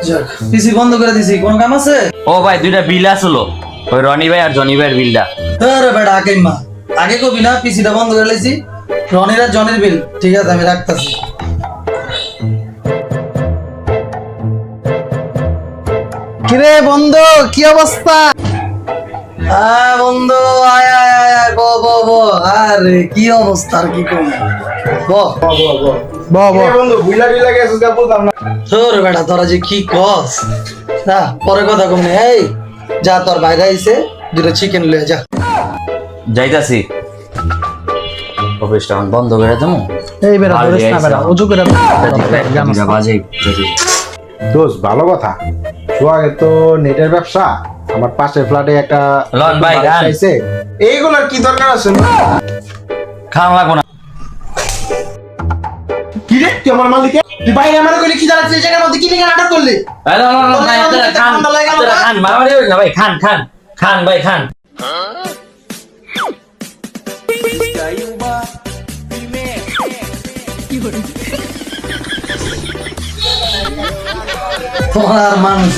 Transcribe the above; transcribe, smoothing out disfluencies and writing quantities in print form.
যাক পিসি বন্ধ করে দিছি, কোন কাম আছে? ও ভাই দুইটা বিল আসলো, ওই রনি ভাই আর জনি ভাইয়ের বিলটা। আরে বেটা আগে মা, আগে কবি না পিসিটা বন্ধ করে লাইছি। রনির আর জনির বিল ঠিক আছে, আমি রাখতাছি। কিরে বন্ধু কি অবস্থা? বন্ধু আয় আয় আয় আয়, ব ব ব। আরে কি অবস্থা, আর কি কম ব ব ব। বন্ধু বুইলা টিলা গেছিস গা বলতাম না। তোর বেটা তোরা যে কি কস না, পরে কথা কম নে। এই যা, তোর বাইরে আইছে, দুটো চিকেন লয়ে যা। যাইতাছি, অফিসটা বন্ধ করে দেবো। এই বেটা ধরিস না বেটা, ওজু করে বাজে। দোস্ত ভালো কথা, সোহাগের তো নেটের ব্যবসা, আমার পাশের ফ্ল্যাটে একটা লন ভাই গান আইছে। এইগুলার কি দরকার আছে? খাওয়া লাগবো না। কি রে তুই আমার মালিকে, তুই বাইরে আমার কইলে কি দাঁড়াচ্ছিস এই জায়গার মধ্যে, কি লিখে নাটক করলি? খান মারামারি না ভাই, খান খান খান ভাই খান। তোমার মানুষ